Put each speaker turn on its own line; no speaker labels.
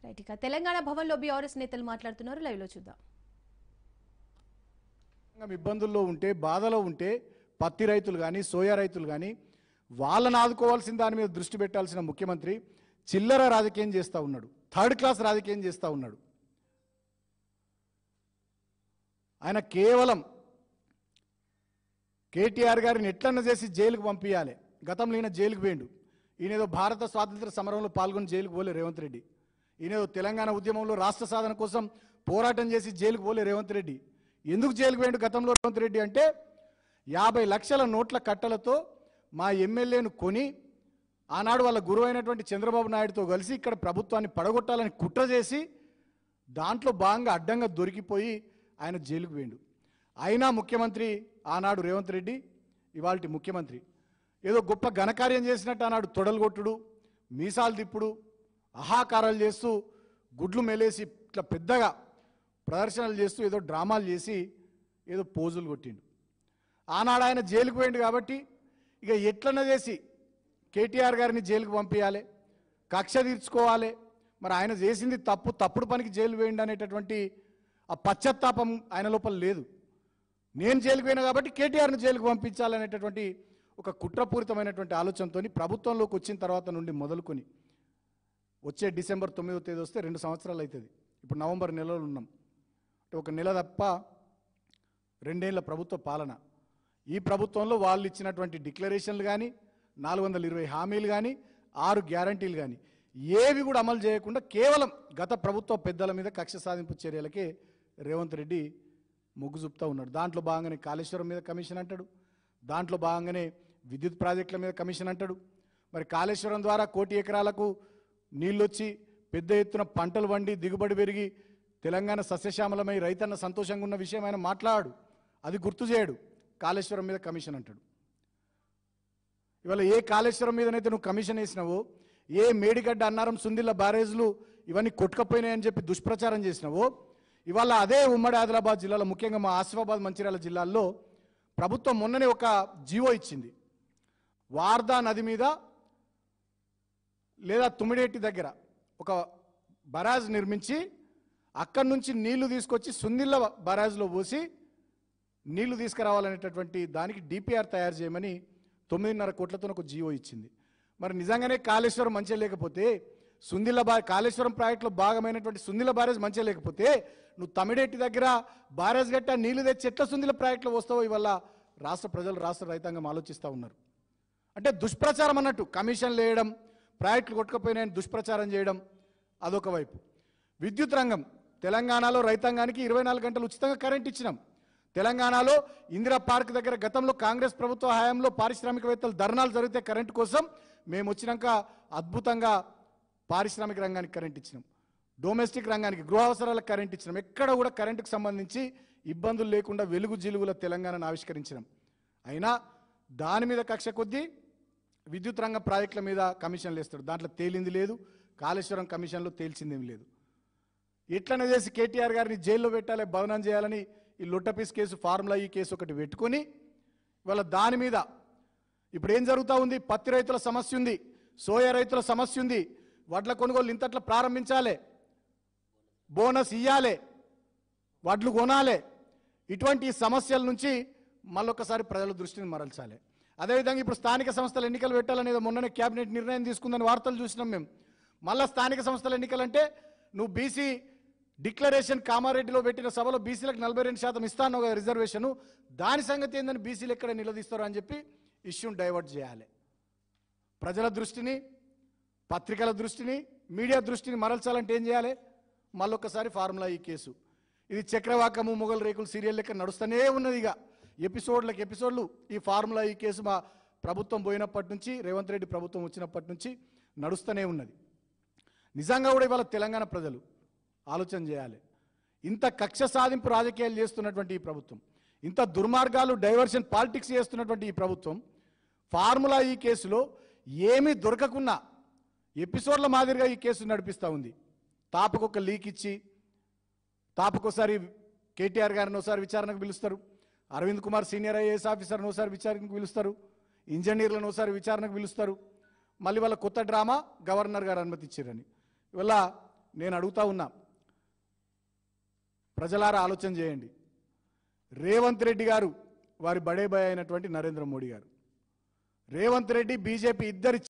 Right, ఇక తెలంగాణ భవన్లో BRS నేతలు మాట్లాడుతున్నారు, లైవ్ లో చూద్దాం.
ఇబ్బందుల్లో ఉంటే బాధలో ఉంటే పత్తి రైతులు కానీ సోయా రైతులు కానీ వాళ్ళని ఆదుకోవాల్సిన దాని మీద దృష్టి పెట్టాల్సిన ముఖ్యమంత్రి చిల్లర రాజకీయం చేస్తూ ఉన్నాడు, థర్డ్ క్లాస్ రాజకీయం చేస్తూ ఉన్నాడు. ఆయన కేవలం కేటీఆర్ గారిని ఎట్లన్నా చేసి జైలుకు పంపించాలి. గతంలో ఈయన జైలుకు పోయిండు. ఈయనేదో భారత స్వాతంత్ర సమరంలో పాల్గొని జైలుకు పోలే రేవంత్ రెడ్డి. ఈయనేదో తెలంగాణ ఉద్యమంలో రాష్ట్ర సాధన కోసం పోరాటం చేసి జైలుకు పోలే రేవంత్ రెడ్డి. ఎందుకు జైలుకు పోయిండు గతంలో రేవంత్ రెడ్డి అంటే 50 లక్షల నోట్ల కట్టలతో మా ఎమ్మెల్యేను కొని ఆనాడు వాళ్ళ గురువు అయినటువంటి చంద్రబాబు నాయుడుతో కలిసి ఇక్కడ ప్రభుత్వాన్ని పడగొట్టాలని కుట్ర చేసి దాంట్లో భాగంగా అడ్డంగా దొరికిపోయి ఆయన జైలుకు పోయిండు. అయినా ముఖ్యమంత్రి ఆనాడు రేవంత్ రెడ్డి, ఇవాల్టి ముఖ్యమంత్రి ఏదో గొప్ప ఘనకార్యం చేసినట్టు ఆనాడు తొడలు కొట్టుడు, మీసాలు తిప్పుడు, అహాకారాలు చేస్తూ గుడ్లు మెలేసి ఇట్లా పెద్దగా ప్రదర్శనలు చేస్తూ ఏదో డ్రామాలు చేసి ఏదో పోజులు కొట్టిండు. ఆనాడు ఆయన జైలుకు పోయిండు కాబట్టి ఇక ఎట్లన్నా చేసి కేటీఆర్ గారిని జైలుకు పంపించాలి, కక్ష తీర్చుకోవాలి. మరి ఆయన చేసింది తప్పుడు పనికి జైలు పోయిండు అనేటటువంటి ఆ పశ్చాత్తాపం ఆయన లోపల లేదు. నేను జైలుకు పోయినా కాబట్టి కేటీఆర్ని జైలుకు పంపించాలనేటటువంటి ఒక కుట్రపూరితమైనటువంటి ఆలోచనతో ప్రభుత్వంలోకి వచ్చిన తర్వాత నుండి మొదలుకొని వచ్చే డిసెంబర్ 9వ తేదీ వస్తే 2 సంవత్సరాలు అవుతుంది. ఇప్పుడు నవంబర్ నెలలో ఉన్నాం. అంటే ఒక నెల తప్ప 2 ఏళ్ల ప్రభుత్వ పాలన. ఈ ప్రభుత్వంలో వాళ్ళు ఇచ్చినటువంటి డిక్లరేషన్లు కానీ 420 హామీలు కానీ 6 గ్యారంటీలు కానీ ఏవి కూడా అమలు చేయకుండా కేవలం గత ప్రభుత్వ పెద్దల మీద కక్ష సాధింపు చర్యలకే రేవంత్ రెడ్డి మొగ్గు చూపుతూ ఉన్నాడు. దాంట్లో భాగంగానే కాళేశ్వరం మీద కమిషన్ అంటాడు, దాంట్లో భాగంగానే విద్యుత్ ప్రాజెక్టుల మీద కమిషన్ అంటాడు. మరి కాళేశ్వరం ద్వారా 1 కోటి ఎకరాలకు నీళ్ళొచ్చి పెద్ద ఎత్తున పంటలు వండి దిగుబడి పెరిగి తెలంగాణ సస్యశ్యామలమై రైతన్న సంతోషంగా ఉన్న విషయం ఆయన మాట్లాడు, అది గుర్తు చేయడు. కాళేశ్వరం మీద కమిషన్ అంటాడు. ఇవాళ ఏ కాళేశ్వరం మీదనైతే నువ్వు కమిషన్ వేసినావో, ఏ మేడిగడ్డ అన్నారం సుందిల్ల బ్యారేజ్లు ఇవన్నీ కొట్టుకపోయినాయని చెప్పి దుష్ప్రచారం చేసినావో, ఇవాళ అదే ఉమ్మడి ఆదిలాబాద్ జిల్లాలో ముఖ్యంగా మా ఆసిఫాబాద్ మంచిర్యాల జిల్లాల్లో ప్రభుత్వం మొన్ననే ఒక జీవో ఇచ్చింది. వార్దా నది మీద లేదా తుమ్మిడేటి దగ్గర ఒక బరాజ్ నిర్మించి అక్కడి నుంచి నీళ్లు తీసుకొచ్చి సుందిల్ల బరాజ్లో పోసి నీళ్లు తీసుకురావాలనేటటువంటి దానికి డిపిఆర్ తయారు చేయమని 9.5 కోట్లతో ఒక జీవో ఇచ్చింది. మరి నిజంగానే కాళేశ్వరం మంచిగా లేకపోతే కాళేశ్వరం ప్రాజెక్టులో భాగమైనటువంటి సుందిల్ల బ్యారేజ్ మంచిగా లేకపోతే నువ్వు తమిడేటి దగ్గర బ్యారేజ్ గట్ట నీళ్లు తెచ్చి ఎట్లా సుందిల్ల ప్రాజెక్టులో వస్తావో ఇవాళ రాష్ట్ర ప్రజలు రాష్ట్ర రైతాంగం ఆలోచిస్తూ ఉన్నారు. అంటే దుష్ప్రచారం అన్నట్టు కమిషన్లు వేయడం, ప్రాజెక్టులు కొట్టుకపోయినాయని దుష్ప్రచారం చేయడం అదొక వైపు. విద్యుత్ రంగం తెలంగాణలో రైతాంగానికి 24 గంటలు ఉచితంగా కరెంట్ ఇచ్చినాం. తెలంగాణలో ఇందిరా పార్క్ దగ్గర గతంలో కాంగ్రెస్ ప్రభుత్వ హయాంలో పారిశ్రామికవేత్తలు ధర్నాలు జరిగితే కరెంటు కోసం మేము వచ్చినాక అద్భుతంగా పారిశ్రామిక రంగానికి కరెంట్ ఇచ్చినాం, డొమెస్టిక్ రంగానికి గృహ అవసరాలకు కరెంట్ ఇచ్చినాం. ఎక్కడ కూడా కరెంటుకు సంబంధించి ఇబ్బందులు లేకుండా వెలుగు జిలుగుల తెలంగాణను ఆవిష్కరించినాం. అయినా దాని మీద కక్ష కొద్దీ విద్యుత్ రంగ ప్రాజెక్టుల మీద కమిషన్లు వేస్తాడు. దాంట్లో తేలింది లేదు, కాళేశ్వరం కమిషన్లో తేల్చిందేం లేదు. ఎట్లనే చేసి కేటీఆర్ గారిని జైల్లో పెట్టాలి, భవనం చేయాలని ఈ లొట్టపీస్ కేసు, ఫార్ములా ఈ కేసు ఒకటి పెట్టుకొని ఇవాళ దాని మీద ఇప్పుడు ఏం జరుగుతూ ఉంది? పత్తి రైతుల సమస్య ఉంది, సోయా రైతుల సమస్య ఉంది, వడ్ల కొనుగోలు ఇంతట్లా ప్రారంభించాలి, బోనస్ ఇవ్వాలి, వడ్లు కొనాలి. ఇటువంటి సమస్యల నుంచి మళ్ళొకసారి ప్రజల దృష్టిని మరల్చాలి. అదేవిధంగా ఇప్పుడు స్థానిక సంస్థల ఎన్నికలు పెట్టాలనేది మొన్ననే క్యాబినెట్ నిర్ణయం తీసుకుందని వార్తలు చూసినాం మేము. మళ్ళీ స్థానిక సంస్థల ఎన్నికలంటే నువ్వు బీసీ డిక్లరేషన్ కామారెడ్డిలో పెట్టిన సభలో బీసీలకు 42% ఇస్తాను కదా రిజర్వేషను, దాని సంగతి ఏందని బీసీలు ఎక్కడ నిలదీస్తారో అని చెప్పి ఇష్యూని డైవర్ట్ చేయాలి. ప్రజల దృష్టిని, పత్రికల దృష్టిని, మీడియా దృష్టిని మరల్చాలంటే ఏం చేయాలి? మళ్ళొక్కసారి ఫార్ములా ఈ కేసు. ఇది చక్రవాకము మొగల్ రేకులు సీరియల్ లెక్క నడుస్తూనే ఉన్నది. ఇక ఎపిసోడ్లు ఈ ఫార్ములా ఈ కేసు మా ప్రభుత్వం పోయినప్పటి నుంచి, రేవంత్ రెడ్డి ప్రభుత్వం వచ్చినప్పటి నుంచి నడుస్తూనే ఉన్నది. నిజంగా కూడా ఇవాళ తెలంగాణ ప్రజలు ఆలోచన చేయాలి. ఇంత కక్ష సాధింపు రాజకీయాలు చేస్తున్నటువంటి ఈ ప్రభుత్వం, ఇంత దుర్మార్గాలు డైవర్షన్ పాలిటిక్స్ చేస్తున్నటువంటి ఈ ప్రభుత్వం ఫార్ములా ఈ కేసులో ఏమీ దొరకకున్నా ఎపిసోడ్ల మాదిరిగా ఈ కేసు నడిపిస్తూ ఉంది. తాపకొక లీక్ ఇచ్చి, తాపకోసారి కేటీఆర్ గారిని ఒకసారి విచారణకు పిలుస్తారు, అరవింద్ కుమార్ సీనియర్ ఐఏఎస్ ఆఫీసర్ని ఒకసారి విచారణకు పిలుస్తారు, ఇంజనీర్లను ఒకసారి విచారణకు పిలుస్తారు. మళ్ళీ వాళ్ళ కొత్త డ్రామా గవర్నర్ గారు అనుమతి ఇచ్చారని. ఇవాళ నేను అడుగుతా ఉన్నా, ప్రజలారా ఆలోచన చేయండి. రేవంత్ రెడ్డి గారు వారి బడే బాయ్ అయినటువంటి నరేంద్ర మోడీ గారు, రేవంత్ రెడ్డి బీజేపీ ఇద్దరి